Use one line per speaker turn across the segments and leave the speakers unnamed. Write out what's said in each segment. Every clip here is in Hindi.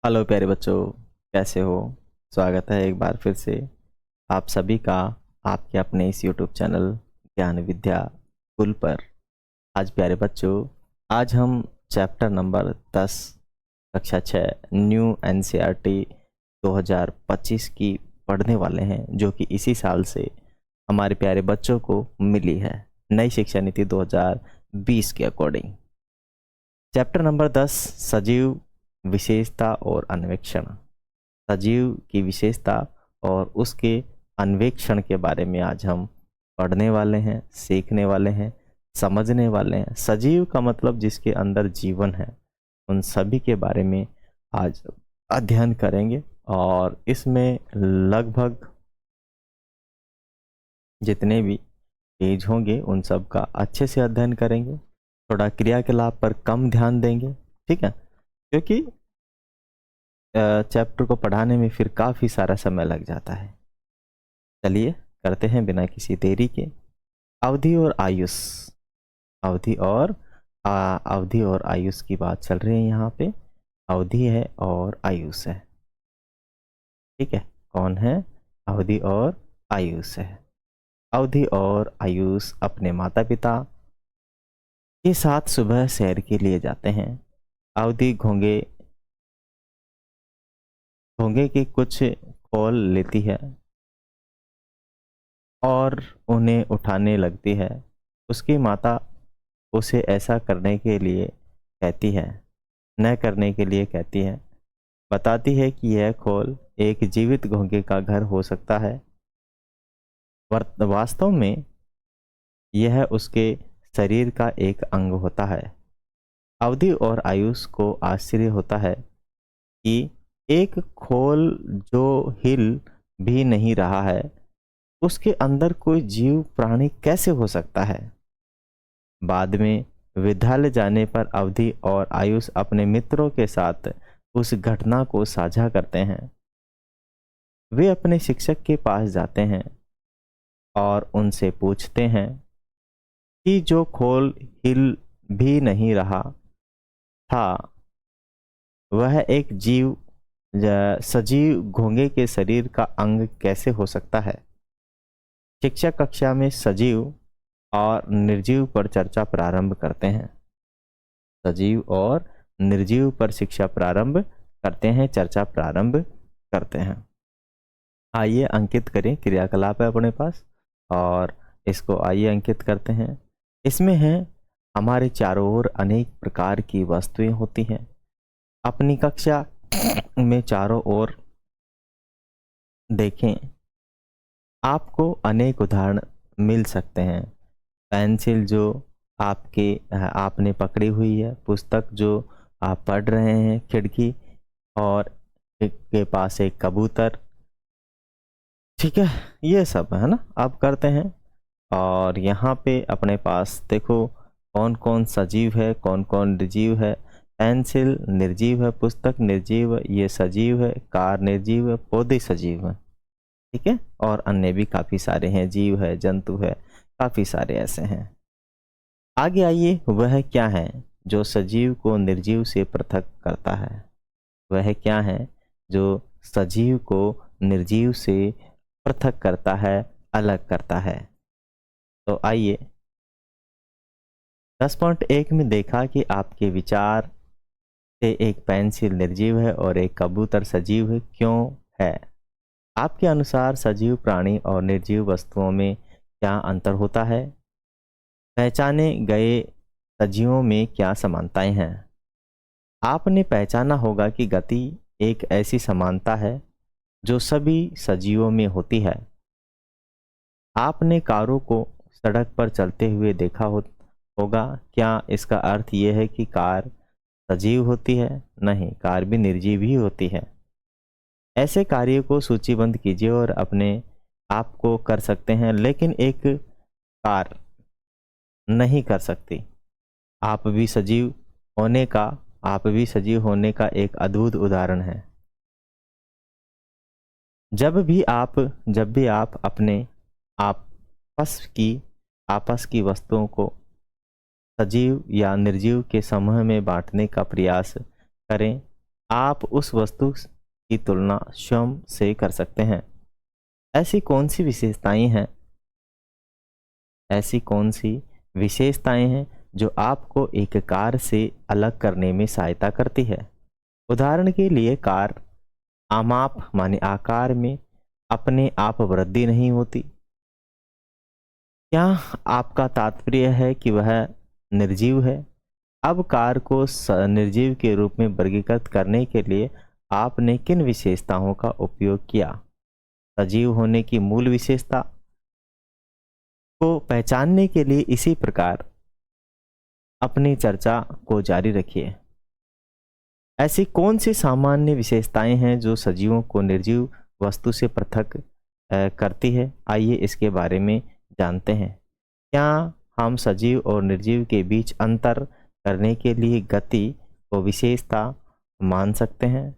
हेलो प्यारे बच्चों, कैसे हो। स्वागत है एक बार फिर से आप सभी का आपके अपने इस यूट्यूब चैनल ज्ञान विद्या स्कूल पर। आज प्यारे बच्चों, आज हम चैप्टर नंबर 10 कक्षा 6 न्यू एनसीईआरटी 2025 की पढ़ने वाले हैं, जो कि इसी साल से हमारे प्यारे बच्चों को मिली है नई शिक्षा नीति 2020 के अकॉर्डिंग। चैप्टर नंबर 10 सजीव विशेषता और अन्वेषण। सजीव की विशेषता और उसके अन्वेषण के बारे में आज हम पढ़ने वाले हैं, सीखने वाले हैं, समझने वाले हैं। सजीव का मतलब जिसके अंदर जीवन है, उन सभी के बारे में आज अध्ययन करेंगे। और इसमें लगभग जितने भी पेज होंगे उन सब का अच्छे से अध्ययन करेंगे। थोड़ा क्रियाकलाप पर कम ध्यान देंगे, ठीक है, क्योंकि चैप्टर को पढ़ाने में फिर काफ़ी सारा समय लग जाता है। चलिए करते हैं बिना किसी देरी के। अवधि और आयुष। अवधि और अवधि और आयुष की बात चल रही है यहाँ पे। अवधि है और आयुष है, ठीक है। कौन है? अवधि और आयुष है। अवधि और आयुष अपने माता पिता के साथ सुबह सैर के लिए जाते हैं। अवधि घोंगे घोंगे के कुछ खोल लेती है और उन्हें उठाने लगती है। उसकी माता उसे ऐसा करने के लिए कहती है, न करने के लिए कहती है। बताती है कि यह खोल एक जीवित घोंघे का घर हो सकता है। वास्तव में यह उसके शरीर का एक अंग होता है। अवधि और आयुष को आश्चर्य होता है कि एक खोल जो हिल भी नहीं रहा है, उसके अंदर कोई जीव प्राणी कैसे हो सकता है। बाद में विद्यालय जाने पर अवधि और आयुष अपने मित्रों के साथ उस घटना को साझा करते हैं। वे अपने शिक्षक के पास जाते हैं और उनसे पूछते हैं कि जो खोल हिल भी नहीं रहा था, वह एक सजीव घोंघे के शरीर का अंग कैसे हो सकता है। शिक्षक कक्षा में सजीव और निर्जीव पर चर्चा प्रारंभ करते हैं। सजीव और निर्जीव पर शिक्षा प्रारंभ करते हैं, चर्चा प्रारंभ करते हैं। आइए अंकित करें, क्रियाकलाप है अपने पास और इसको आइए अंकित करते हैं। इसमें है हमारे चारों ओर अनेक प्रकार की वस्तुएं होती हैं। अपनी कक्षा में चारों ओर देखें, आपको अनेक उदाहरण मिल सकते हैं। पेंसिल जो आपने पकड़ी हुई है, पुस्तक जो आप पढ़ रहे हैं, खिड़की और के पास एक कबूतर, ठीक है, ये सब है ना आप करते हैं। और यहाँ पे अपने पास देखो कौन कौन सजीव है, कौन कौन निर्जीव है। पेंसिल निर्जीव है, पुस्तक निर्जीव है, ये सजीव है, कार निर्जीव है, पौधे सजीव है, ठीक है। और अन्य भी काफ़ी सारे हैं, जीव है, जंतु है, काफ़ी सारे ऐसे हैं। आगे आइए, वह क्या है जो सजीव को निर्जीव से पृथक करता है। वह क्या है जो सजीव को निर्जीव से पृथक करता है, अलग करता है। तो आइए 10.1 में देखा कि आपके विचार से एक पेंसिल निर्जीव है और एक कबूतर सजीव है, क्यों है। आपके अनुसार सजीव प्राणी और निर्जीव वस्तुओं में क्या अंतर होता है। पहचाने गए सजीवों में क्या समानताएं हैं। आपने पहचाना होगा कि गति एक ऐसी समानता है जो सभी सजीवों में होती है। आपने कारों को सड़क पर चलते हुए देखा होगा। क्या इसका अर्थ यह है कि कार सजीव होती है? नहीं, कार भी निर्जीव ही होती है। ऐसे कार्यों को सूचीबद्ध कीजिए और अपने आप को कर सकते हैं, लेकिन एक कार नहीं कर सकती। आप भी सजीव होने का आप भी सजीव होने का एक अद्भुत उदाहरण है। जब भी आप अपने आपस की आपस की वस्तुओं को सजीव या निर्जीव के समूह में बांटने का प्रयास करें, आप उस वस्तु की तुलना स्वयं से कर सकते हैं। ऐसी कौन सी विशेषताएं हैं ऐसी कौन सी विशेषताएं हैं जो आपको एक कार से अलग करने में सहायता करती है? उदाहरण के लिए कार आमाप माने आकार में अपने आप वृद्धि नहीं होती। क्या आपका तात्पर्य है कि वह निर्जीव है? अब कार को निर्जीव के रूप में वर्गीकृत करने के लिए आपने किन विशेषताओं का उपयोग किया? सजीव होने की मूल विशेषता को पहचानने के लिए इसी प्रकार अपनी चर्चा को जारी रखिए। ऐसी कौन सी सामान्य विशेषताएं हैं जो सजीवों को निर्जीव वस्तु से पृथक करती है? आइए इसके बारे में जानते हैं। क्या हम सजीव और निर्जीव के बीच अंतर करने के लिए गति को विशेषता मान सकते हैं?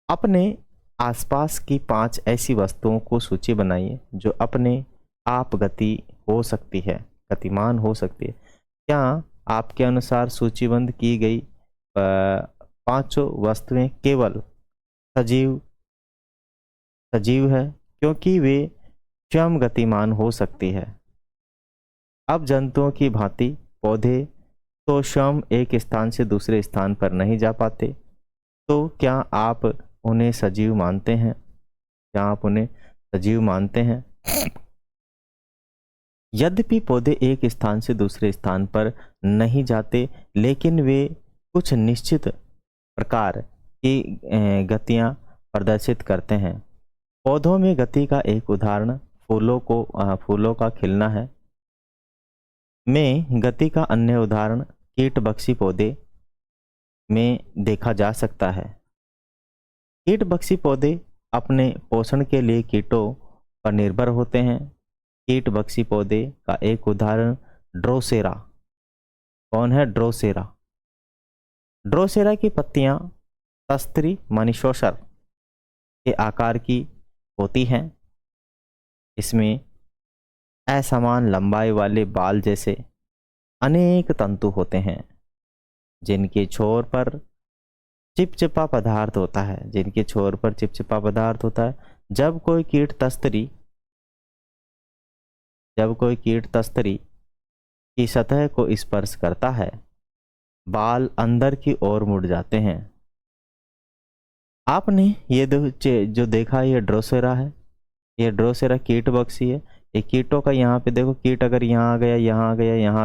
अपने आसपास की 5 ऐसी वस्तुओं को सूची बनाइए जो अपने आप गतिमान हो सकती है। क्या आपके अनुसार सूचीबद्ध की गई पांचों वस्तुएं केवल सजीव है क्योंकि वे स्वयं गतिमान हो सकती है? अब जंतुओं की भांति पौधे तो स्वयं एक स्थान से दूसरे स्थान पर नहीं जा पाते, तो क्या आप उन्हें सजीव मानते हैं? यद्यपि पौधे एक स्थान से दूसरे स्थान पर नहीं जाते, लेकिन वे कुछ निश्चित प्रकार की गतियां प्रदर्शित करते हैं। पौधों में गति का एक उदाहरण फूलों का खिलना है। में गति का अन्य उदाहरण कीटभक्षी पौधे में देखा जा सकता है। कीटभक्षी पौधे अपने पोषण के लिए कीटों पर निर्भर होते हैं। कीटभक्षी पौधे का एक उदाहरण ड्रोसेरा। कौन है ड्रोसेरा? ड्रोसेरा की पत्तियां तस्त्री मानी शोषर के आकार की होती हैं। इसमें असमान लंबाई वाले बाल जैसे अनेक तंतु होते हैं जिनके छोर पर चिपचिपा पदार्थ होता है। जब कोई कीट तस्तरी की सतह को स्पर्श करता है, बाल अंदर की ओर मुड़ जाते हैं। आपने ये जो देखा, ये ड्रोसेरा है। ये ड्रोसेरा कीटभक्षी है। ये कीटों का यहाँ पे देखो, कीट अगर यहाँ आ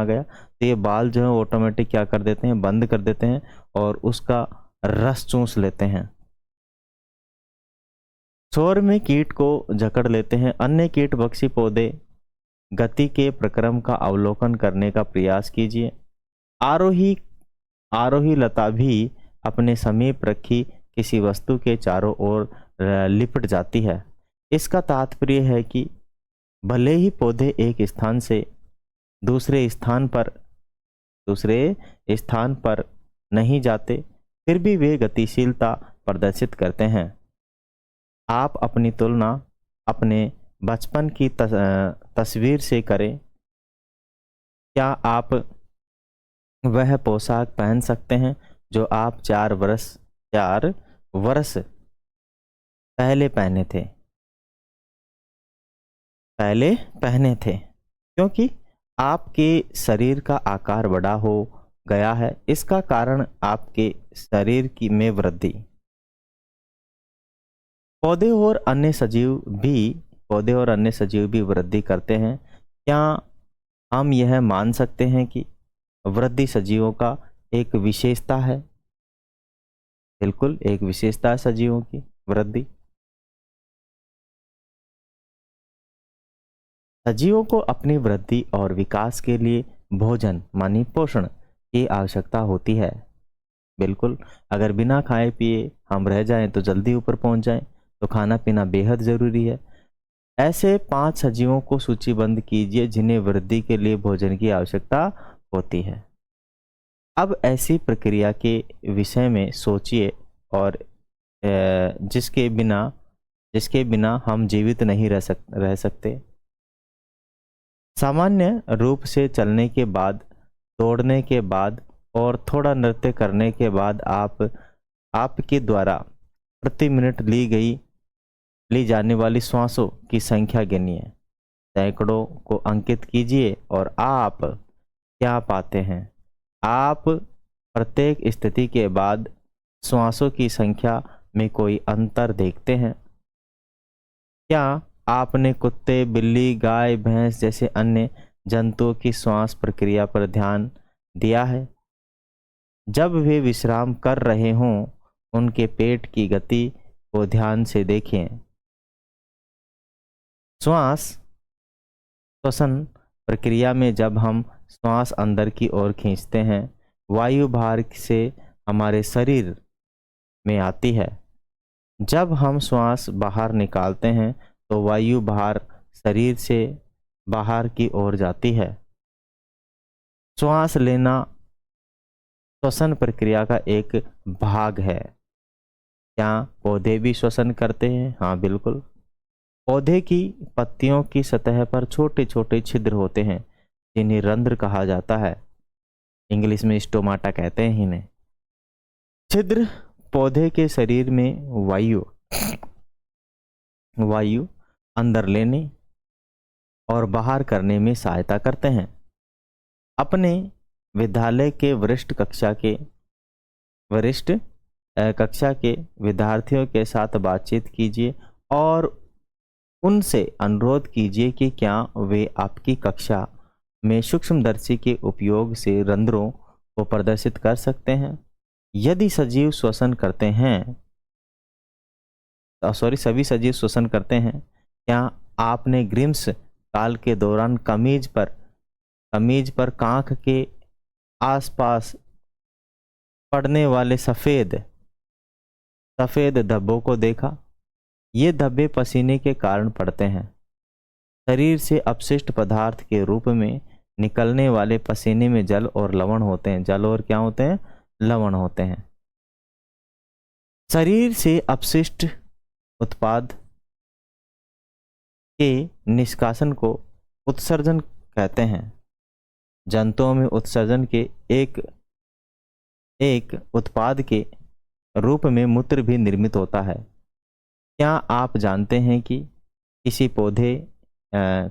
गया तो ये बाल जो है ऑटोमेटिक क्या कर देते हैं, बंद कर देते हैं और उसका रस चूस लेते हैं। छोर में कीट को जकड़ लेते हैं। अन्य कीटभक्षी पौधे गति के प्रक्रम का अवलोकन करने का प्रयास कीजिए। आरोही लता भी अपने समीप रखी किसी वस्तु के चारों ओर लिपट जाती है। इसका तात्पर्य है कि भले ही पौधे एक स्थान से दूसरे स्थान पर नहीं जाते, फिर भी वे गतिशीलता प्रदर्शित करते हैं। आप अपनी तुलना अपने बचपन की तस्वीर से करें। क्या आप वह पोशाक पहन सकते हैं जो आप 4 वर्ष पहले पहने थे? क्योंकि आपके शरीर का आकार बड़ा हो गया है। इसका कारण आपके शरीर में वृद्धि। पौधे और अन्य सजीव भी वृद्धि करते हैं। क्या हम यह मान सकते हैं कि वृद्धि सजीवों का एक विशेषता है? बिल्कुल, एक विशेषता है सजीवों की वृद्धि। सजीवों को अपनी वृद्धि और विकास के लिए भोजन मानी पोषण की आवश्यकता होती है। बिल्कुल, अगर बिना खाए पिए हम रह जाएं तो जल्दी ऊपर पहुंच जाएं, तो खाना पीना बेहद जरूरी है। ऐसे 5 सजीवों को सूचीबद्ध कीजिए जिन्हें वृद्धि के लिए भोजन की आवश्यकता होती है। अब ऐसी प्रक्रिया के विषय में सोचिए और जिसके बिना हम जीवित नहीं रह सकते। सामान्य रूप से चलने के बाद, दौड़ने के बाद और थोड़ा नृत्य करने के बाद आपके द्वारा प्रति मिनट ली जाने वाली श्वासों की संख्या गिनिए। सैकड़ों को अंकित कीजिए और आप क्या पाते हैं? आप प्रत्येक स्थिति के बाद श्वासों की संख्या में कोई अंतर देखते हैं? क्या आपने कुत्ते, बिल्ली, गाय, भैंस जैसे अन्य जंतुओं की श्वास प्रक्रिया पर ध्यान दिया है? जब वे विश्राम कर रहे हों, उनके पेट की गति को ध्यान से देखें। श्वसन प्रक्रिया में जब हम श्वास अंदर की ओर खींचते हैं, वायु बाहर से हमारे शरीर में आती है। जब हम श्वास बाहर निकालते हैं तो वायु बाहर शरीर से बाहर की ओर जाती है। श्वास लेना श्वसन प्रक्रिया का एक भाग है। क्या पौधे भी श्वसन करते हैं? हाँ, बिल्कुल। पौधे की पत्तियों की सतह पर छोटे छोटे छिद्र होते हैं जिन्हें रंध्र कहा जाता है। इंग्लिश में स्टोमाटा कहते हैं इन्हें। छिद्र पौधे के शरीर में वायु अंदर लेने और बाहर करने में सहायता करते हैं। अपने विद्यालय के वरिष्ठ कक्षा के विद्यार्थियों के साथ बातचीत कीजिए और उनसे अनुरोध कीजिए कि क्या वे आपकी कक्षा में सूक्ष्मदर्शी के उपयोग से रंध्रों को प्रदर्शित कर सकते हैं। यदि सजीव श्वसन करते हैं, सभी सजीव श्वसन करते हैं, क्या आपने ग्रीष्म काल के दौरान कमीज पर कांख के आसपास पड़ने वाले सफेद धब्बों को देखा? ये धब्बे पसीने के कारण पड़ते हैं। शरीर से अपशिष्ट पदार्थ के रूप में निकलने वाले पसीने में जल और लवण होते हैं। जल और क्या होते हैं? लवण होते हैं। शरीर से अपशिष्ट उत्पाद के निष्कासन को उत्सर्जन कहते हैं। जंतुओं में उत्सर्जन के एक उत्पाद के रूप में मूत्र भी निर्मित होता है। क्या आप जानते हैं कि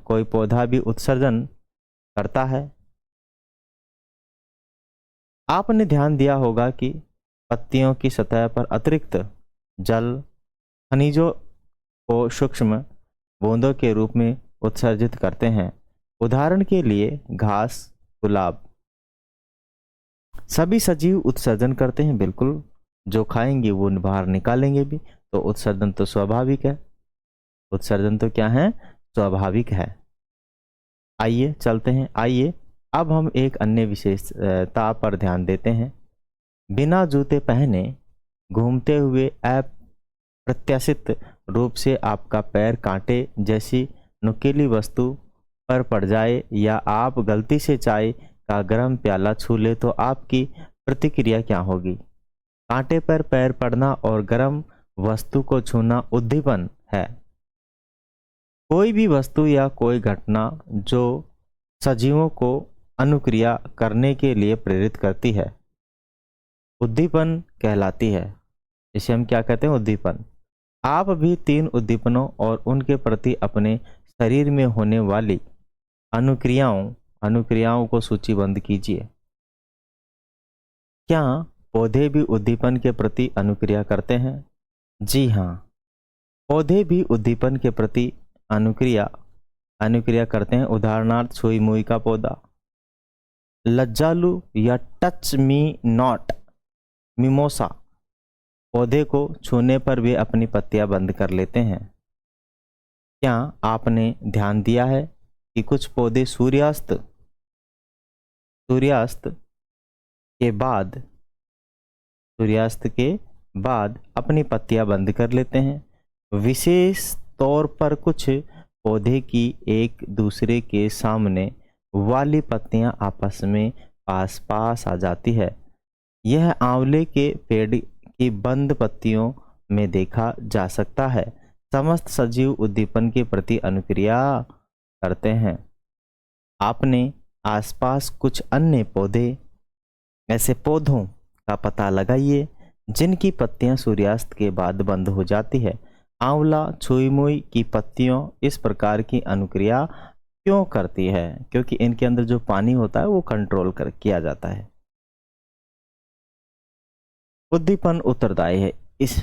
कोई पौधा भी उत्सर्जन करता है? आपने ध्यान दिया होगा कि पत्तियों की सतह पर अतिरिक्त जल खनिजों को सूक्ष्म बूंदों के रूप में उत्सर्जित करते हैं। उदाहरण के लिए घास, गुलाब। सभी सजीव उत्सर्जन करते हैं, बिल्कुल। जो खाएंगे वो बाहर निकालेंगे भी, तो उत्सर्जन तो स्वाभाविक है। उत्सर्जन तो क्या है? स्वाभाविक है। आइए चलते हैं। आइए अब हम एक अन्य विशेषता पर ध्यान देते हैं। बिना जूते पहने घूमते हुए अप्रत्याशित रूप से आपका पैर कांटे जैसी नुकीली वस्तु पर पड़ जाए या आप गलती से चाय का गर्म प्याला छू ले तो आपकी प्रतिक्रिया क्या होगी? कांटे पर पैर पड़ना और गर्म वस्तु को छूना उद्दीपन है। कोई भी वस्तु या कोई घटना जो सजीवों को अनुक्रिया करने के लिए प्रेरित करती है उद्दीपन कहलाती है। इसे हम क्या कहते हैं? उद्दीपन। आप भी 3 उद्दीपनों और उनके प्रति अपने शरीर में होने वाली अनुक्रियाओं को सूचीबद्ध कीजिए। क्या पौधे भी उद्दीपन के प्रति अनुक्रिया करते हैं? जी हाँ, पौधे भी उद्दीपन के प्रति अनुक्रिया करते हैं। उदाहरणार्थ छुई मुई का पौधा, लज्जालू या टच मी नॉट मिमोसा पौधे को छूने पर वे अपनी पत्तियां बंद कर लेते हैं। क्या आपने ध्यान दिया है कि कुछ पौधे सूर्यास्त के बाद अपनी पत्तियां बंद कर लेते हैं। विशेष तौर पर कुछ पौधे की एक दूसरे के सामने वाली पत्तियां आपस में पास आ जाती है। यह आंवले के पेड़ की बंद पत्तियों में देखा जा सकता है। समस्त सजीव उद्दीपन के प्रति अनुक्रिया करते हैं। आपने आसपास कुछ अन्य पौधे ऐसे पौधों का पता लगाइए जिनकी पत्तियां सूर्यास्त के बाद बंद हो जाती है। आंवला छुई मुई की पत्तियों इस प्रकार की अनुक्रिया क्यों करती है? क्योंकि इनके अंदर जो पानी होता है वो कंट्रोल कर किया जाता है। उद्दीपन उत्तरदायी है। इस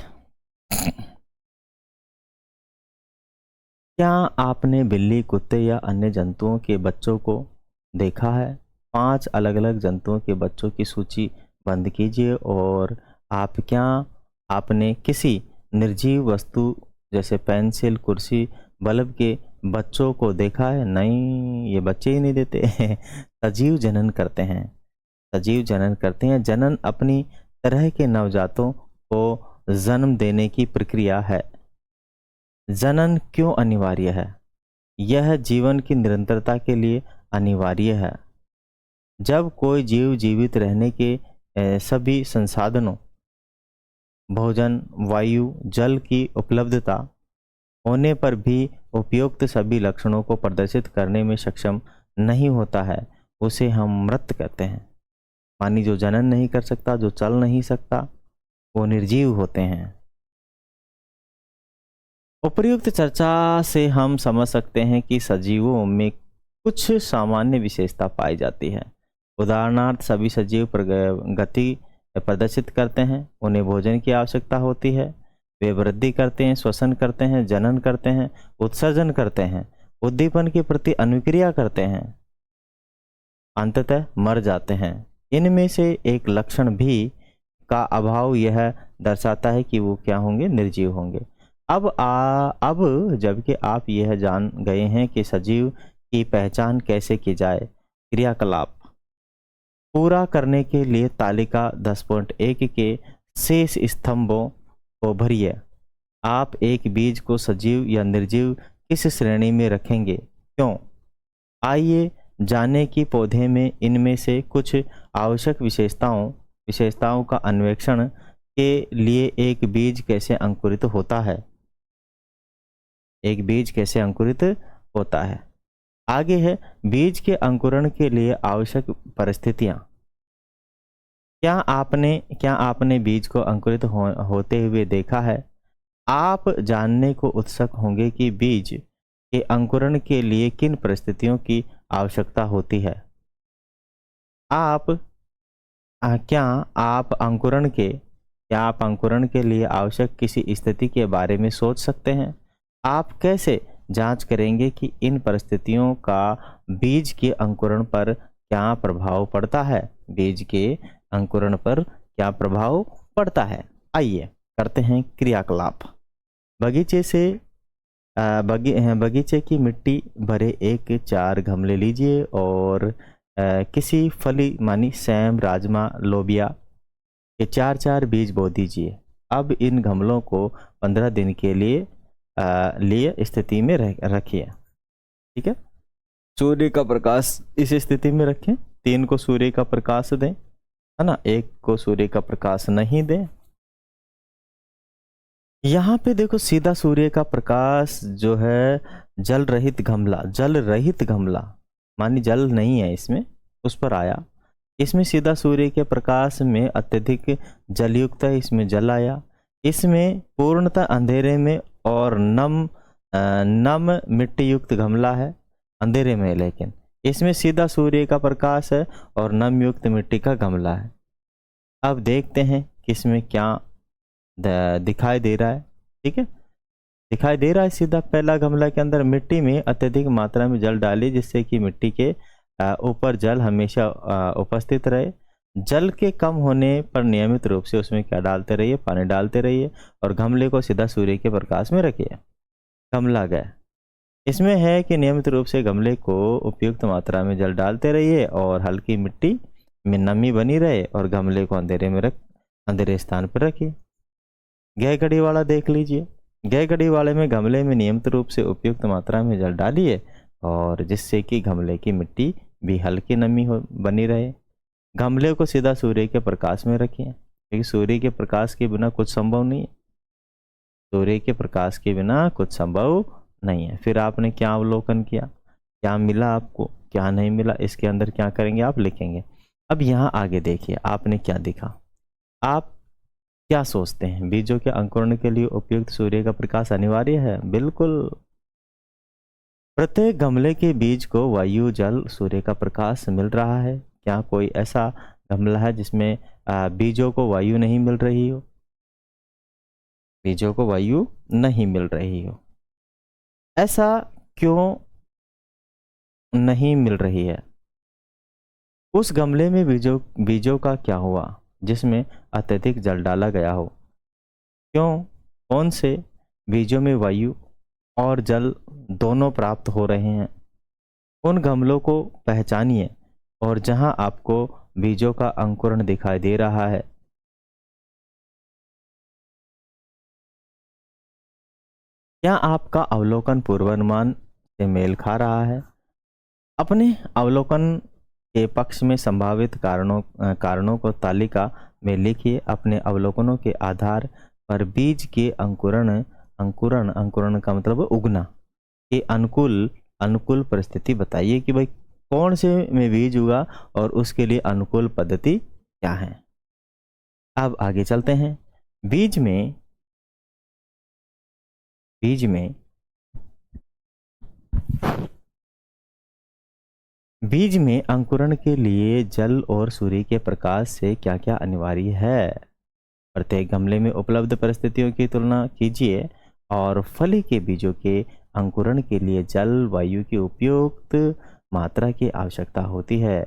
क्या आपने बिल्ली, कुत्ते या अन्य जंतुओं के बच्चों को देखा है? 5 अलग-अलग जंतुओं के बच्चों की सूची बंद कीजिए और आपने किसी निर्जीव वस्तु जैसे पेंसिल, कुर्सी, बल्ब के बच्चों को देखा है? नहीं, ये बच्चे ही नहीं देते। सजीव जनन करते हैं। सजीव जनन करते हैं। जनन अपनी तरह के नवजातों को जन्म देने की प्रक्रिया है। जनन क्यों अनिवार्य है? यह जीवन की निरंतरता के लिए अनिवार्य है। जब कोई जीव जीवित रहने के सभी संसाधनों भोजन, वायु, जल की उपलब्धता होने पर भी उपयुक्त सभी लक्षणों को प्रदर्शित करने में सक्षम नहीं होता है, उसे हम मृत कहते हैं। मानी जो जनन नहीं कर सकता, जो चल नहीं सकता, वो निर्जीव होते हैं। उपर्युक्त चर्चा से हम समझ सकते हैं कि सजीवों में कुछ सामान्य विशेषता पाई जाती है। उदाहरणार्थ सभी सजीव गति प्रदर्शित करते हैं, उन्हें भोजन की आवश्यकता होती है, वे वृद्धि करते हैं, श्वसन करते हैं, जनन करते हैं, उत्सर्जन करते हैं, उद्दीपन के प्रति अनुक्रिया करते हैं, अंततः मर जाते हैं। इनमें से एक लक्षण भी का अभाव यह दर्शाता है कि वो क्या होंगे? निर्जीव होंगे। अब जबकि आप यह जान गए हैं कि सजीव की पहचान कैसे की जाए, क्रियाकलाप पूरा करने के लिए तालिका 10.1 के शेष स्तंभों को भरिए। आप एक बीज को सजीव या निर्जीव किस श्रेणी में रखेंगे? क्यों? आइए जाने कि पौधे में इनमें से कुछ आवश्यक विशेषताओं का अन्वेषण के लिए एक बीज कैसे अंकुरित होता है। एक बीज कैसे अंकुरित होता है। आगे है बीज के अंकुरण के लिए आवश्यक परिस्थितियां। क्या आपने बीज को अंकुरित होते हुए देखा है? आप जानने को उत्सुक होंगे कि बीज के अंकुरण के लिए किन परिस्थितियों की आवश्यकता होती है। क्या आप अंकुरण के लिए आवश्यक किसी स्थिति के बारे में सोच सकते हैं? आप कैसे जांच करेंगे कि इन परिस्थितियों का बीज के अंकुरण पर क्या प्रभाव पड़ता है? बीज के अंकुरण पर क्या प्रभाव पड़ता है? आइए करते हैं क्रियाकलाप। बगीचे की मिट्टी भरे 4 गमले लीजिए और किसी फली मानी सैम, राजमा, लोबिया के 4 बीज बो दीजिए। अब इन गमलों को 15 दिन के लिए स्थिति में रखिए। ठीक है, सूर्य का प्रकाश इस स्थिति में रखें। 3 को सूर्य का प्रकाश दें, है ना, 1 को सूर्य का प्रकाश नहीं दें। यहाँ पे देखो सीधा सूर्य का प्रकाश जो है जल रहित गमला मानी जल नहीं है इसमें, उस पर आया। इसमें सीधा सूर्य के प्रकाश में अत्यधिक जलयुक्त है, इसमें जल आया। इसमें पूर्णतः अंधेरे में और नम मिट्टी युक्त गमला है, अंधेरे में, लेकिन इसमें सीधा सूर्य का प्रकाश है और नम युक्त मिट्टी का गमला है। अब देखते हैं किसमें क्या दिखाई दे रहा है। ठीक है, दिखाई दे रहा है सीधा पहला गमला के अंदर मिट्टी में अत्यधिक मात्रा में जल डालिए, जिससे कि मिट्टी के ऊपर जल हमेशा उपस्थित रहे। जल के कम होने पर नियमित रूप से उसमें क्या डालते रहिए? पानी डालते रहिए और गमले को सीधा सूर्य के प्रकाश में रखिए। गमला गया। इसमें है कि नियमित रूप से गमले को उपयुक्त मात्रा में जल डालते रहिए और हल्की मिट्टी में नमी बनी रहे और गमले को अंधेरे स्थान पर रखिए। गह घड़ी वाला देख लीजिए। गह घड़ी वाले में गमले में नियमित रूप से उपयुक्त मात्रा में जल डालिए और जिससे कि गमले की मिट्टी भी हल्की नमी बनी रहे। गमले को सीधा सूर्य के प्रकाश में रखिए, क्योंकि सूर्य के प्रकाश के बिना कुछ संभव नहीं है। सूर्य के प्रकाश के बिना कुछ संभव नहीं है। फिर आपने क्या अवलोकन किया, क्या मिला आपको, क्या नहीं मिला, इसके अंदर क्या करेंगे आप? लिखेंगे। अब यहाँ आगे देखिए आपने क्या दिखा। आप क्या सोचते हैं, बीजों के अंकुरण के लिए उपयुक्त सूर्य का प्रकाश अनिवार्य है? बिल्कुल। प्रत्येक गमले के बीज को वायु, जल, सूर्य का प्रकाश मिल रहा है। क्या कोई ऐसा गमला है जिसमें बीजों को वायु नहीं मिल रही हो? बीजों को वायु नहीं मिल रही हो। ऐसा क्यों नहीं मिल रही है? उस गमले में बीजों बीजों का क्या हुआ जिसमें अत्यधिक जल डाला गया हो? क्यों? कौन से बीजों में वायु और जल दोनों प्राप्त हो रहे हैं? उन गमलों को पहचानिए और जहां आपको बीजों का अंकुरण दिखाई दे रहा है, क्या आपका अवलोकन पूर्वानुमान से मेल खा रहा है? अपने अवलोकन के पक्ष में संभावित कारणों को तालिका में लिखिए। अपने अवलोकनों के आधार पर बीज के अंकुरण अंकुरण अंकुरण का मतलब उगना के अनुकूल अनुकूल परिस्थिति बताइए कि भाई कौन से में बीज उगा और उसके लिए अनुकूल पद्धति क्या है। अब आगे चलते हैं। बीज में बीज में बीज में अंकुरण के लिए जल और सूर्य के प्रकाश से क्या क्या अनिवार्य है? प्रत्येक गमले में उपलब्ध परिस्थितियों की तुलना कीजिए और फली के बीजों के अंकुरण के लिए जल वायु की उपयुक्त मात्रा की आवश्यकता होती है।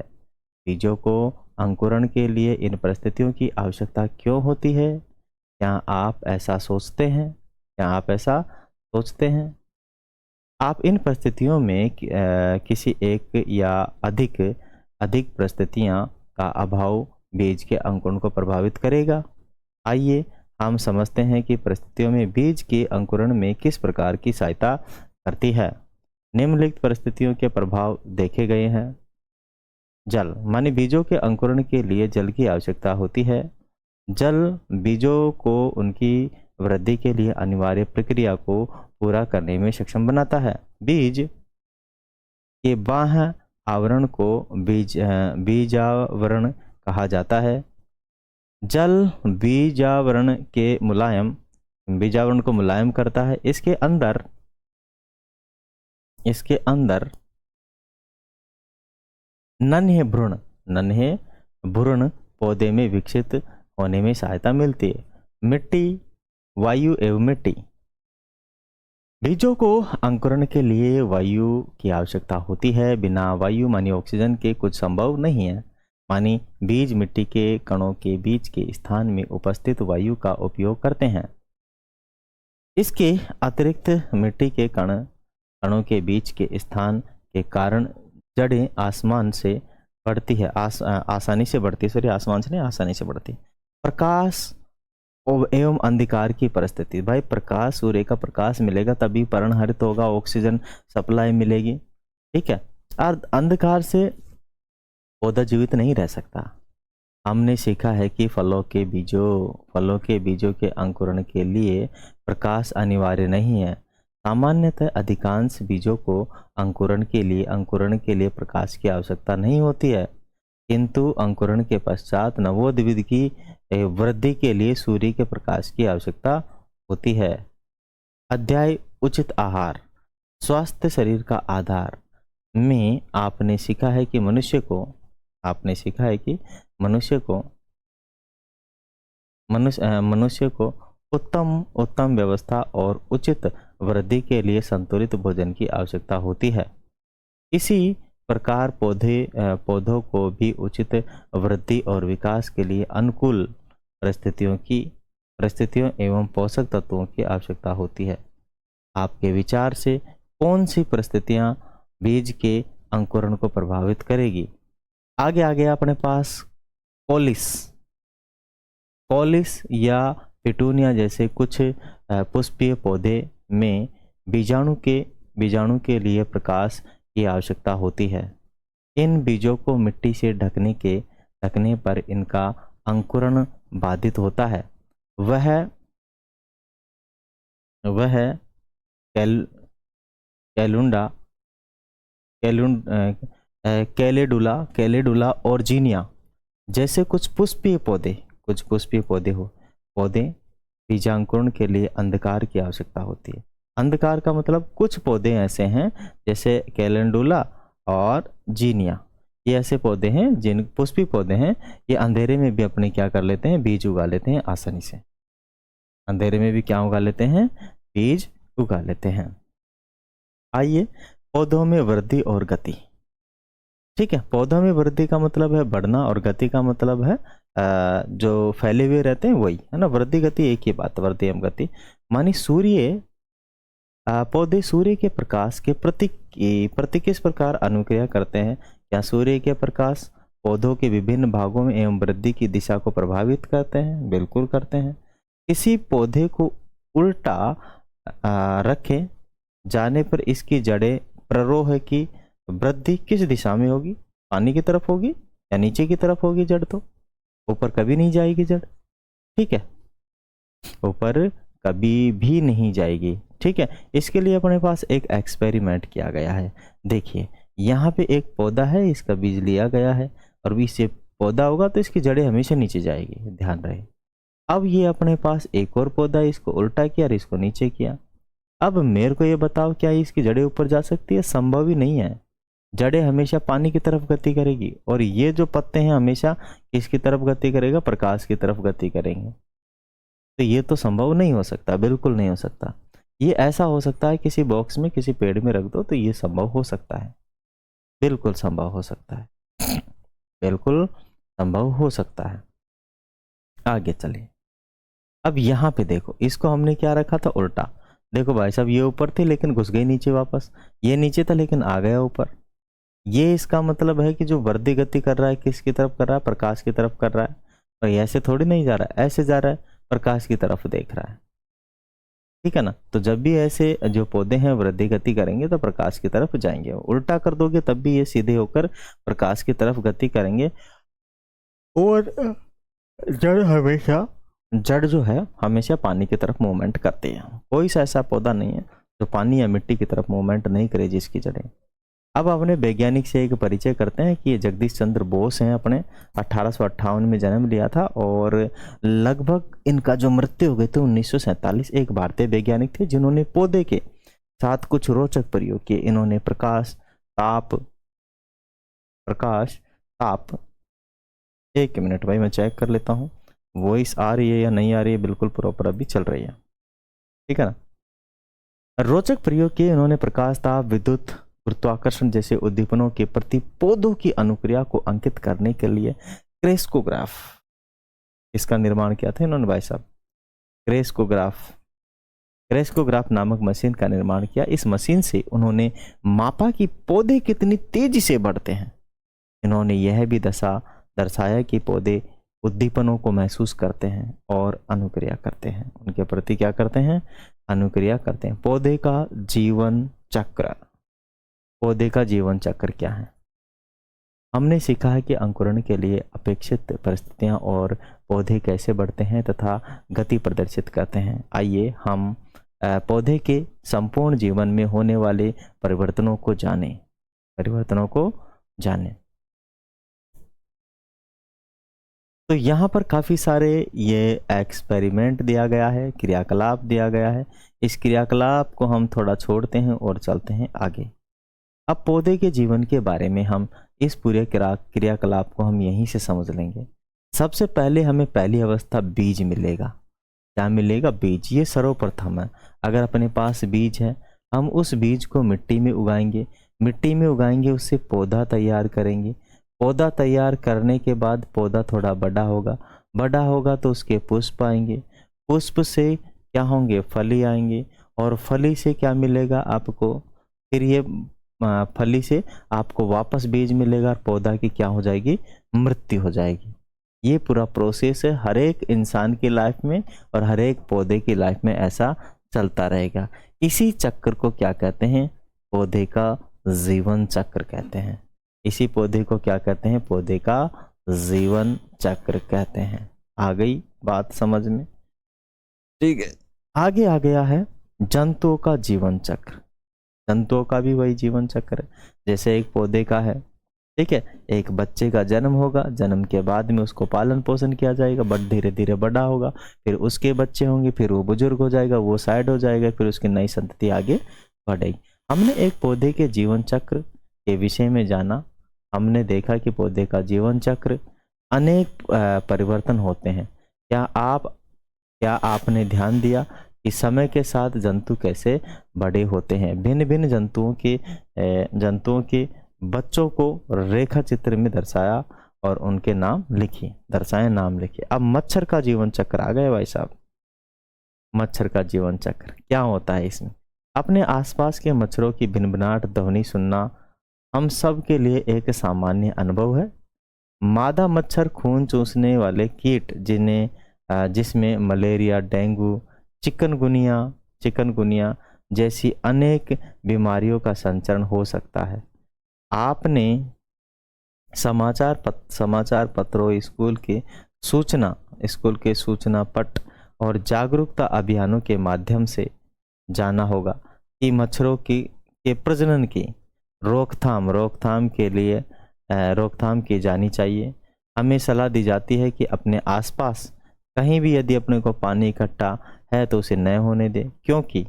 बीजों को अंकुरण के लिए इन परिस्थितियों की आवश्यकता क्यों होती है? क्या आप ऐसा सोचते हैं? क्या आप ऐसा सोचते हैं? आप इन परिस्थितियों में किसी एक या अधिक अधिक परिस्थितियां का अभाव बीज के अंकुरण को प्रभावित करेगा। आइए हम समझते हैं कि परिस्थितियों में बीज के अंकुरण में किस प्रकार की सहायता करती है। निम्नलिखित परिस्थितियों के प्रभाव देखे गए हैं। जल माने बीजों के अंकुरण के लिए जल की आवश्यकता होती है। जल बीजों को उनकी वृद्धि के लिए अनिवार्य प्रक्रिया को पूरा करने में सक्षम बनाता है। बीज के बाह्य आवरण को बीजावरण कहा जाता है। जल बीजावरण को मुलायम करता है। इसके अंदर नन्हे भ्रूण पौधे में विकसित होने में सहायता मिलती है। मिट्टी, वायु एवं मिट्टी। बीजों को अंकुरण के लिए वायु की आवश्यकता होती है। बिना वायु मानी ऑक्सीजन के कुछ संभव नहीं है। मानी बीज मिट्टी के कणों के बीच के स्थान में उपस्थित वायु का उपयोग करते हैं। इसके अतिरिक्त मिट्टी के कणों के बीच के स्थान के कारण जड़ें आसमान से बढ़ती है आसानी से बढ़ती सॉरी आसमान से नहीं आसानी से बढ़ती। प्रकाश एवं अंधकार की परिस्थिति। भाई प्रकाश, सूर्य का प्रकाश मिलेगा तभी पर्णहरित होगा, ऑक्सीजन सप्लाई मिलेगी। ठीक है। और अंधकार से पौधा जीवित नहीं रह सकता। हमने सीखा है कि फलों के बीजों के अंकुरण के लिए प्रकाश अनिवार्य नहीं है। सामान्यतः अधिकांश बीजों को अंकुरण के लिए प्रकाश की आवश्यकता नहीं होती है, किंतु अंकुरण के पश्चात नवोद्भिद की वृद्धि के लिए सूर्य के प्रकाश की आवश्यकता होती है। अध्याय उचित आहार, स्वस्थ शरीर का आधार में आपने सीखा है कि मनुष्य को उत्तम व्यवस्था और उचित वृद्धि के लिए संतुलित भोजन की आवश्यकता होती है। इसी प्रकार पौधों को भी उचित वृद्धि और विकास के लिए अनुकूल परिस्थितियों एवं पोषक तत्वों की आवश्यकता होती है। आपके विचार से कौन सी परिस्थितियां बीज के अंकुरण को प्रभावित करेगी? आगे आगे अपने पास कॉलिस या पिटूनिया जैसे कुछ पुष्पीय पौधे में बीजाणु के लिए प्रकाश की आवश्यकता होती है। इन बीजों को मिट्टी से ढकने पर इनका अंकुरण बाधित होता है। वह कैल, कैलुंडा कैलुंड कैलेडुला और जीनिया जैसे कुछ पुष्पीय पौधे हो, पौधे बीजांकुरण के लिए अंधकार की आवश्यकता होती है। अंधकार का मतलब कुछ पौधे ऐसे हैं जैसे कैलेंडुला और जीनिया, ये ऐसे पौधे हैं जिन पुष्पीय पौधे हैं, ये अंधेरे में भी अपने क्या कर लेते हैं, बीज उगा लेते हैं आसानी से। अंधेरे में भी क्या उगा लेते हैं, बीज उगा लेते हैं। आइए, पौधों में वृद्धि और गति। ठीक है, पौधों में वृद्धि का मतलब है बढ़ना और गति का मतलब है जो फैले हुए रहते हैं वही, है ना। वृद्धि गति एक ही बात, वृद्धि एवं गति। मानी सूर्य पौधे सूर्य के प्रकाश के प्रति किस प्रकार अनुक्रिया करते हैं? क्या सूर्य के प्रकाश पौधों के विभिन्न भागों में एवं वृद्धि की दिशा को प्रभावित करते हैं? बिल्कुल करते हैं। किसी पौधे को उल्टा रखे जाने पर इसकी जड़ें प्ररोह की वृद्धि किस दिशा में होगी? पानी की तरफ होगी या नीचे की तरफ होगी? जड़ तो ऊपर कभी नहीं जाएगी जड़, ठीक है, ऊपर कभी भी नहीं जाएगी। ठीक है, इसके लिए अपने पास एक एक्सपेरिमेंट किया गया है। देखिए, यहाँ पे एक पौधा है, इसका बीज लिया गया है और इससे पौधा होगा तो इसकी जड़ें हमेशा नीचे जाएगी, ध्यान रहे। अब ये अपने पास एक और पौधा है, इसको उल्टा किया और इसको नीचे किया। अब मेरे को ये बताओ, क्या इसकी जड़ें ऊपर जा सकती है? संभव ही नहीं है। जड़ें हमेशा पानी की तरफ गति करेगी और ये जो पत्ते हैं हमेशा किसकी तरफ गति करेगा? प्रकाश की तरफ गति करेंगे। तो ये तो संभव नहीं हो सकता, बिल्कुल नहीं हो सकता। ये ऐसा हो सकता है किसी बॉक्स में किसी पेड़ में रख दो तो ये संभव हो सकता है, बिल्कुल संभव हो सकता है, बिल्कुल संभव हो सकता है। आगे चलिए, अब यहाँ पे देखो, इसको हमने क्या रखा था? उल्टा। देखो भाई साहब, ये ऊपर थी लेकिन घुस गई नीचे वापस, ये नीचे था लेकिन आ गया ऊपर। ये इसका मतलब है कि जो वृद्धि गति कर रहा है किसकी तरफ कर रहा है? प्रकाश की तरफ कर रहा है। और ऐसे थोड़ी नहीं जा रहा है, ऐसे जा रहा है, प्रकाश की तरफ देख रहा है, ठीक है ना। तो जब भी ऐसे जो पौधे हैं वृद्धि गति करेंगे तो प्रकाश की तरफ जाएंगे, उल्टा कर दोगे तब भी ये सीधे होकर प्रकाश की तरफ गति करेंगे। और जड़ जो है हमेशा पानी की तरफ मूवमेंट करती है। कोई सा ऐसा पौधा नहीं है जो पानी या मिट्टी की तरफ मूवमेंट नहीं करे जिसकी जड़ें। अब अपने वैज्ञानिक से एक परिचय करते हैं कि ये जगदीश चंद्र बोस हैं, अपने 1858 में जन्म लिया था और लगभग इनका जो मृत्यु हो गई थी 1947। एक भारतीय वैज्ञानिक थे जिन्होंने पौधे के साथ कुछ रोचक प्रयोग किए। इन्होंने प्रकाश ताप, एक मिनट भाई मैं चेक कर लेता हूँ वॉइस आ रही है या नहीं आ रही है। बिल्कुल प्रॉपर अभी चल रही है, ठीक है ना। रोचक प्रयोग किए इन्होंने प्रकाश, ताप, विद्युत, गुरुत्वाकर्षण जैसे उद्दीपनों के प्रति पौधों की अनुक्रिया को अंकित करने के लिए क्रेस्कोग्राफ, इसका निर्माण किया था इन्होंने भाई साहब। क्रेस्कोग्राफ नामक मशीन का निर्माण किया। इस मशीन से उन्होंने मापा कि पौधे कितनी तेजी से बढ़ते हैं। इन्होंने यह भी दर्शाया कि पौधे उद्दीपनों को महसूस करते हैं और अनुक्रिया करते हैं, उनके प्रति क्या करते हैं? अनुक्रिया करते हैं। पौधे का जीवन चक्र क्या है? हमने सीखा है कि अंकुरण के लिए अपेक्षित परिस्थितियां और पौधे कैसे बढ़ते हैं तथा गति प्रदर्शित करते हैं। आइए हम पौधे के संपूर्ण जीवन में होने वाले परिवर्तनों को जानें। तो यहाँ पर काफ़ी सारे ये एक्सपेरिमेंट दिया गया है, क्रियाकलाप दिया गया है। इस क्रियाकलाप को हम थोड़ा छोड़ते हैं और चलते हैं आगे। अब पौधे के जीवन के बारे में हम इस पूरे क्रियाकलाप को हम यहीं से समझ लेंगे। सबसे पहले हमें पहली अवस्था बीज मिलेगा। क्या मिलेगा? बीज। ये सर्वप्रथम है। अगर अपने पास बीज है, हम उस बीज को मिट्टी में उगाएंगे, उससे पौधा तैयार करेंगे। पौधा तैयार करने के बाद पौधा थोड़ा बड़ा होगा तो उसके पुष्प आएंगे। पुष्प से क्या होंगे? फली आएंगे। और फली से क्या मिलेगा आपको? फिर ये फली से आपको वापस बीज मिलेगा और पौधा की क्या हो जाएगी? मृत्यु हो जाएगी। ये पूरा प्रोसेस है हर एक इंसान की लाइफ में और हर एक पौधे की लाइफ में ऐसा चलता रहेगा। इसी चक्र को क्या कहते हैं? पौधे का जीवन चक्र कहते हैं। इसी पौधे को क्या कहते हैं? पौधे का जीवन चक्र कहते हैं। आ गई बात समझ में? ठीक है, आगे आ गया है जंतुओं का जीवन चक्र। जंतुओं का भी वही जीवन चक्र है जैसे एक पौधे का है। ठीक है। एक बच्चे का जन्म होगा, जन्म के बाद में उसको पालन पोषण किया जाएगा, बट धीरे धीरे बड़ा होगा, फिर उसके बच्चे होंगे, फिर वो बुजुर्ग हो जाएगा, वो साइड हो जाएगा, फिर उसकी नई संतति आगे बढ़ेगी। हमने एक पौधे के जीवन चक्र के विषय में जाना। हमने देखा कि पौधे का जीवन चक्र अनेक परिवर्तन होते हैं। क्या आपने ध्यान दिया कि समय के साथ जंतु कैसे बड़े होते हैं? भिन्न भिन्न जंतुओं के बच्चों को रेखा चित्र में दर्शाया और उनके नाम लिखिए, दर्शाए, नाम लिखिए। अब मच्छर का जीवन चक्र आ गए भाई साहब। मच्छर का जीवन चक्र क्या होता है इसमें? अपने आसपास के मच्छरों की भिनभिनाहट ध्वनि सुनना हम सब के लिए एक सामान्य अनुभव है। मादा मच्छर खून चूसने वाले कीट जिसमें मलेरिया, डेंगू, चिकनगुनिया जैसी अनेक बीमारियों का संचरण हो सकता है। आपने समाचार पत्रों, स्कूल के सूचना पट और जागरूकता अभियानों के माध्यम से जाना होगा कि मच्छरों के प्रजनन की रोकथाम की जानी चाहिए। हमें सलाह दी जाती है कि अपने आसपास कहीं भी यदि अपने को पानी इकट्ठा है तो उसे न होने दें, क्योंकि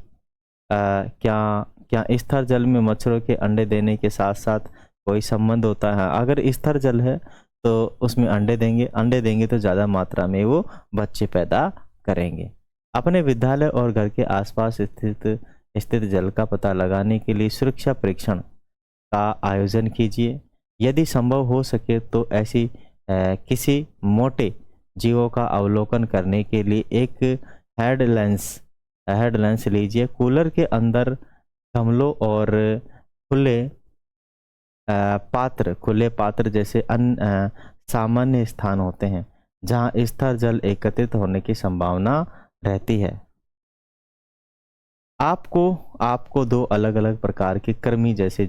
क्या स्थिर जल में मच्छरों के अंडे देने के साथ साथ कोई संबंध होता है? अगर स्थिर जल है तो उसमें अंडे देंगे तो ज़्यादा मात्रा में वो बच्चे पैदा करेंगे। अपने विद्यालय और घर के आसपास स्थित जल का पता लगाने के लिए सुरक्षा परीक्षण का आयोजन कीजिए। यदि संभव हो सके तो ऐसी किसी मोटे जीवों का अवलोकन करने के लिए एक हेड लेंस लीजिए। कूलर के अंदर गमलों और खुले पात्र जैसे अन्य सामान्य स्थान होते हैं जहां स्थिर जल एकत्रित होने की संभावना रहती है। आपको दो अलग अलग प्रकार के कृमि जैसे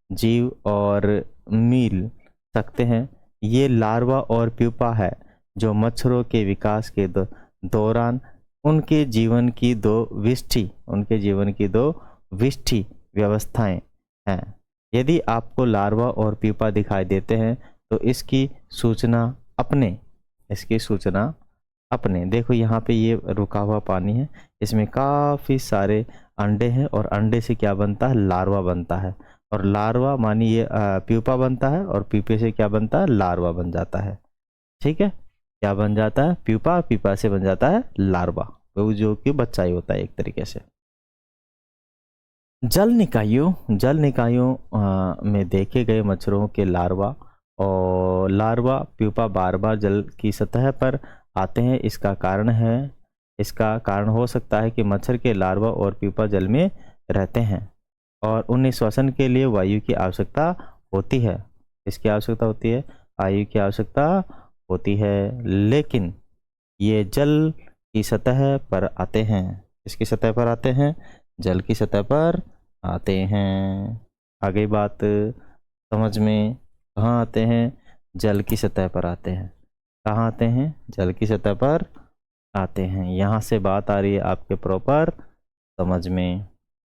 जीव और मिल सकते हैं। ये लार्वा और प्यूपा है जो मच्छरों के विकास के दौरान उनके जीवन की दो विष्ठी व्यवस्थाएं हैं। यदि आपको लार्वा और प्यूपा दिखाई देते हैं तो इसकी सूचना अपने देखो यहाँ पे ये रुका हुआ पानी है, इसमें काफ़ी सारे अंडे हैं और अंडे से क्या बनता है? लार्वा बनता है। और लार्वा मानी ये प्यूपा बनता है और प्यूपे से क्या बनता है? लार्वा बन जाता है। ठीक है, क्या बन जाता है? प्यूपा से बन जाता है लार्वा, वो जो कि बच्चा ही होता है एक तरीके से। जल निकायों में देखे गए मच्छरों के लार्वा प्यूपा बार बार जल की सतह पर आते हैं। इसका कारण हो सकता है कि मच्छर के लार्वा और प्यूपा जल में रहते हैं और उन्हें श्वसन के लिए वायु की आवश्यकता होती है। इसकी आवश्यकता होती है, वायु की आवश्यकता होती है, लेकिन ये जल की सतह पर आते हैं। इसकी सतह पर आते हैं, जल की सतह पर आते हैं। आगे बात समझ में, कहाँ आते हैं? जल की सतह पर आते हैं। कहाँ आते हैं? जल की सतह पर आते हैं। यहाँ से बात आ रही है आपके प्रॉपर समझ में।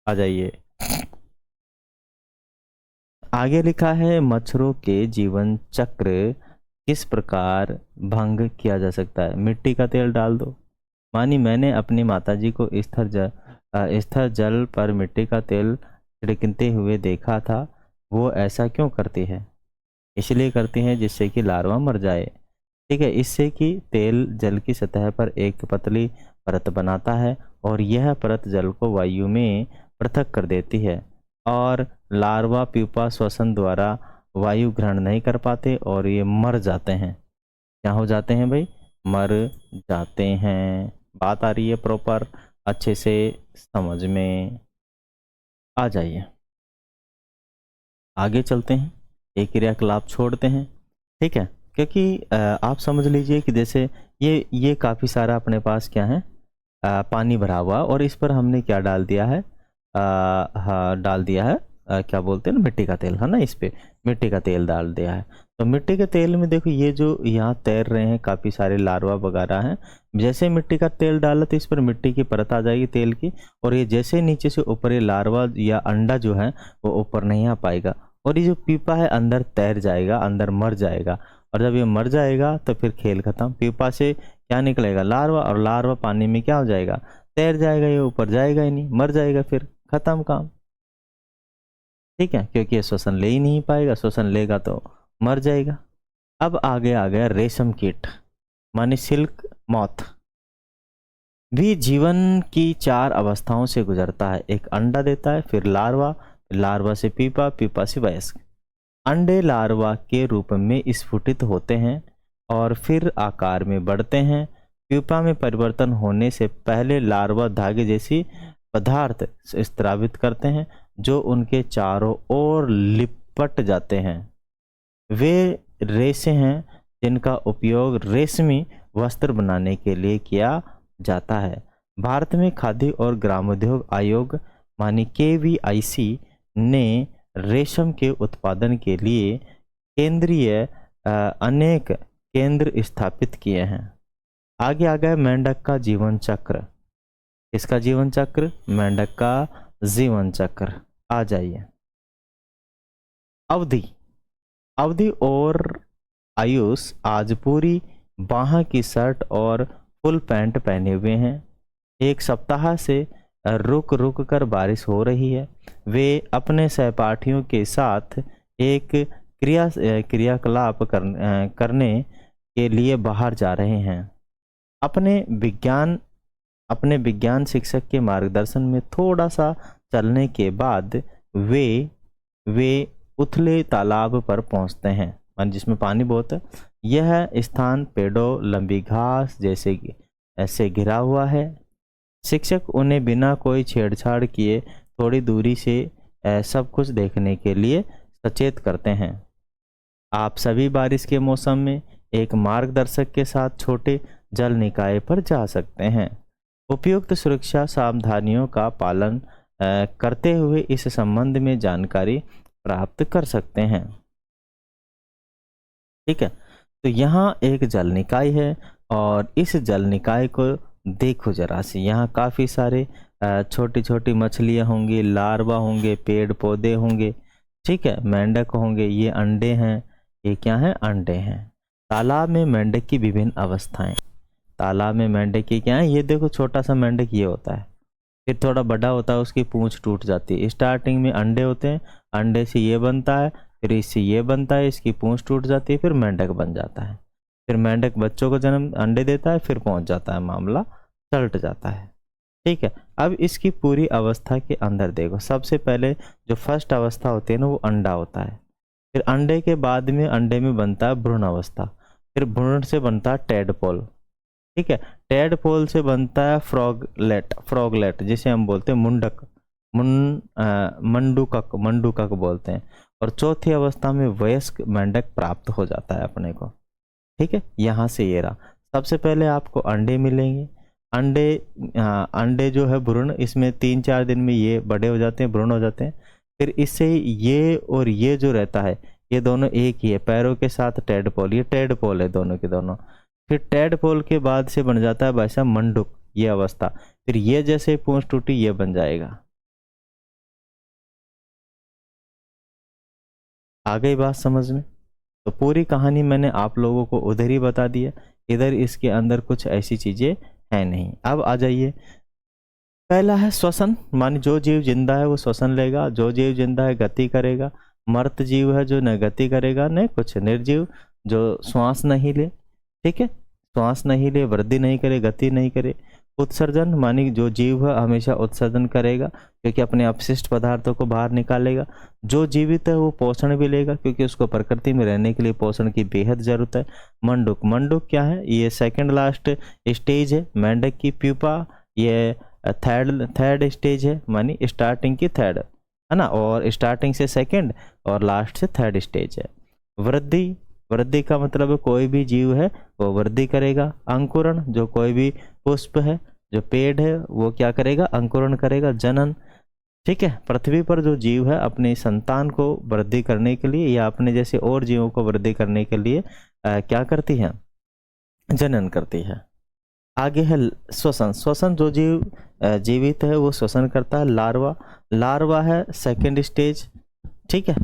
आ जाइए, आगे लिखा है मच्छरों के जीवन चक्र किस प्रकार भंग किया जा सकता है? मिट्टी का तेल डाल दो। मानी मैंने अपनी माताजी को स्थिर जल पर मिट्टी का तेल छिड़कते हुए देखा था। वो ऐसा क्यों करती है? इसलिए करती हैं जिससे कि लार्वा मर जाए। ठीक है, इससे कि तेल जल की सतह पर एक पतली परत बनाता है और यह परत जल को वायु में पृथक कर देती है और लार्वा प्यूपा श्वसन द्वारा वायु ग्रहण नहीं कर पाते और ये मर जाते हैं। क्या हो जाते हैं भाई? मर जाते हैं। बात आ रही है प्रॉपर, अच्छे से समझ में आ जाइए। आगे चलते हैं, एक क्रियाकलाप छोड़ते हैं। ठीक है, क्योंकि आप समझ लीजिए कि जैसे ये काफ़ी सारा अपने पास क्या है, पानी भरा हुआ और इस पर हमने क्या डाल दिया है? हाँ, डाल दिया है क्या बोलते हैं ना, मिट्टी का तेल, है ना। इस पे मिट्टी का तेल डाल दिया है। तो मिट्टी के तेल में देखो ये जो यहाँ तैर रहे हैं काफ़ी सारे लार्वा वगैरह हैं। जैसे मिट्टी का तेल डाला तो इस पर मिट्टी की परत आ जाएगी तेल की, और ये जैसे नीचे से ऊपर ये लार्वा या अंडा जो है वो ऊपर नहीं आ पाएगा और ये जो पीपा है अंदर तैर जाएगा, अंदर मर जाएगा, और जब ये मर जाएगा तो फिर खेल खत्म। पीपा से क्या निकलेगा? लार्वा, और लार्वा पानी में क्या हो जाएगा? तैर जाएगा, ये ऊपर जाएगा ही नहीं, मर जाएगा, फिर खत्म काम। ठीक है, क्योंकि ये श्वसन ले ही नहीं पाएगा, श्वसन लेगा तो मर जाएगा। अब आगे आ गया रेशम कीट माने सिल्क मॉथ। भी जीवन की 4 अवस्थाओं से गुजरता है। एक अंडा देता है, फिर लार्वा, लार्वा से पीपा, पीपा से वयस्क। अंडे लार्वा के रूप में स्फुटित होते हैं और फिर आकार में बढ़ते हैं। प्यूपा में परिवर्तन होने से पहले लार्वा धागे जैसी पदार्थ स्रावित करते हैं जो उनके चारों ओर लिपट जाते हैं। वे रेशे हैं जिनका उपयोग रेशमी वस्त्र बनाने के लिए किया जाता है। भारत में खाद्य और ग्रामोद्योग आयोग मानी KVIC ने रेशम के उत्पादन के लिए केंद्रीय अनेक केंद्र स्थापित किए हैं। आगे आ गया मेंढक का जीवन चक्र। इसका जीवन चक्र, मेंढक का जीवन चक्र। आ जाइए। अवधि, अवधि और आयुष आज पूरी बाह की शर्ट और फुल पैंट पहने हुए हैं। एक सप्ताह से रुक रुक कर बारिश हो रही है। वे अपने सहपाठियों के साथ एक क्रियाकलाप करने के लिए बाहर जा रहे हैं। अपने विज्ञान शिक्षक के मार्गदर्शन में थोड़ा सा चलने के बाद वे उथले तालाब पर पहुंचते हैं, मान जिसमें पानी बहुत है। यह स्थान पेड़ों, लंबी घास जैसे ऐसे घिरा हुआ है। शिक्षक उन्हें बिना कोई छेड़छाड़ किए थोड़ी दूरी से सब कुछ देखने के लिए सचेत करते हैं। आप सभी बारिश के मौसम में एक मार्गदर्शक के साथ छोटे जल निकाय पर जा सकते हैं। उपयुक्त सुरक्षा सावधानियों का पालन करते हुए इस संबंध में जानकारी प्राप्त कर सकते हैं। ठीक है, तो यहाँ एक जल निकाय है और इस जल निकाय को देखो जरा सी। यहाँ काफ़ी सारे छोटी छोटी मछलियाँ होंगी, लार्वा होंगे, पेड़ पौधे होंगे, ठीक है, मेंढक होंगे, ये अंडे हैं, ये क्या हैं? अंडे हैं। तालाब में मेंढक की विभिन्न अवस्थाएं। तालाब में मेंढक की क्या है? ये देखो छोटा सा मेंढक ये होता है, फिर थोड़ा बड़ा होता है, उसकी पूंछ टूट जाती है। स्टार्टिंग में अंडे होते हैं, अंडे से ये बनता है, फिर इससे ये बनता है, इसकी पूंछ टूट जाती है, फिर मेंढक बन जाता है। फिर मेंढक बच्चों को जन्म अंडे देता है, फिर पहुंच जाता है, मामला पलट जाता है। ठीक है, अब इसकी पूरी अवस्था के अंदर देखो। सबसे पहले जो फर्स्ट अवस्था होती है ना, वो अंडा होता है। फिर अंडे के बाद में अंडे में बनता है भ्रूण अवस्था, फिर भ्रूण से बनता है टेडपोल। ठीक है, टेडपोल से बनता है फ्रॉगलेट जिसे हम बोलते हैं मुंडक, मंडूकक बोलते हैं। और चौथी अवस्था में वयस्क मेंढक प्राप्त हो जाता है अपने को। ठीक है, यहाँ से ये रहा। सबसे पहले आपको अंडे मिलेंगे। अंडे जो है भ्रूण, इसमें 3-4 दिन में ये बड़े हो जाते हैं, भ्रूण हो जाते हैं। फिर इससे ये और ये जो रहता है, ये दोनों एक ही है, पैरों के साथ टेडपोल, ये टेडपोल है दोनों के दोनों। फिर टेडपोल के बाद से बन जाता है वैसा मंडूक, ये अवस्था। फिर ये जैसे पूंछ टूटी, ये बन जाएगा। आ गई बात समझ में? तो पूरी कहानी मैंने आप लोगों को उधर ही बता दिया, इधर इसके अंदर कुछ ऐसी चीजें है नहीं। अब आ जाइए, पहला है श्वसन, माने जो जीव जिंदा है वो श्वसन लेगा, जो जीव जिंदा है गति करेगा। मर्त जीव है जो न गति करेगा न कुछ, निर्जीव जो श्वास नहीं ले, ठीक है, श्वास नहीं ले, वृद्धि नहीं करे, गति नहीं करे। उत्सर्जन मानी जो जीव है हमेशा उत्सर्जन करेगा क्योंकि अपने अपशिष्ट पदार्थों को बाहर निकालेगा। जो जीवित है वो पोषण भी लेगा क्योंकि उसको प्रकृति में रहने के लिए पोषण की बेहद जरूरत है। मंडूक क्या है? ये सेकंड लास्ट स्टेज है मेंढक की। प्यूपा ये थर्ड स्टेज है, मानी स्टार्टिंग की थर्ड है ना, और स्टार्टिंग से सेकंड और लास्ट से थर्ड स्टेज है। वृद्धि का मतलब है कोई भी जीव है वो वृद्धि करेगा। अंकुरण, जो कोई भी पुष्प है, जो पेड़ है, वो क्या करेगा? अंकुरण करेगा। जनन, ठीक है, पृथ्वी पर जो जीव है अपने संतान को वृद्धि करने के लिए या अपने जैसे और जीवों को वृद्धि करने के लिए क्या करती है? जनन करती है। आगे है श्वसन जो जीव जीवित है वो श्वसन करता है। लार्वा है सेकेंड स्टेज, ठीक है,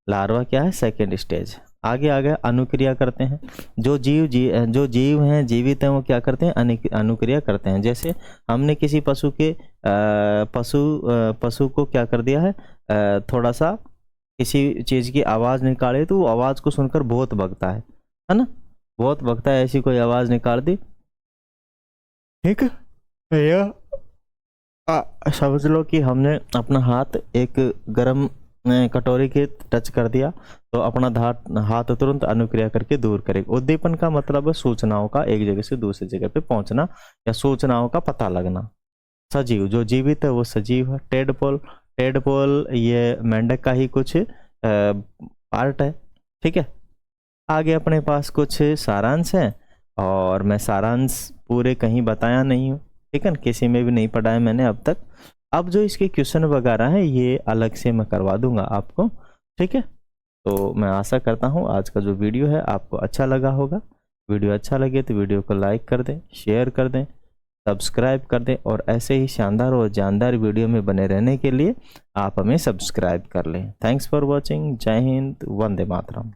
लार्वा क्या है, सेकेंड स्टेज। आगे आगे अनुक्रिया करते हैं। जो जीव हैं, जीवित हैं, वो क्या करते हैं, अनुक्रिया करते हैं। जैसे हमने किसी पशु को क्या कर दिया है, थोड़ा सा किसी चीज़ की आवाज़ निकाले तो वो आवाज़ को सुनकर बहुत भगता है ना, बहुत भगता है, ऐसी कोई आवाज़ निकाल दी, ठीक है, या समझ लो कि हमने अपना हाथ एक गर्म कटोरी के टच कर दिया तो अपना हाथ तुरंत अनुक्रिया करके दूर करेगा। उद्दीपन का मतलब है सूचनाओं का एक जगह से दूसरी जगह पे पहुंचना या सूचनाओं का पता लगना। सजीव, जो जीवित है वो सजीव है। टेडपोल ये मेंढक का ही कुछ पार्ट है, ठीक है। आगे अपने पास कुछ सारांश है और मैं सारांश पूरे कहीं बताया नहीं हूँ, ठीक है, किसी में भी नहीं पढ़ा है मैंने अब तक। अब जो इसके क्वेश्चन वगैरह हैं ये अलग से मैं करवा दूंगा आपको, ठीक है। तो मैं आशा करता हूँ आज का जो वीडियो है आपको अच्छा लगा होगा। वीडियो अच्छा लगे तो वीडियो को लाइक कर दें, शेयर कर दें, सब्सक्राइब कर दें और ऐसे ही शानदार और जानदार वीडियो में बने रहने के लिए आप हमें सब्सक्राइब कर लें। Thanks for watching. जय हिंद, वंदे मातरम।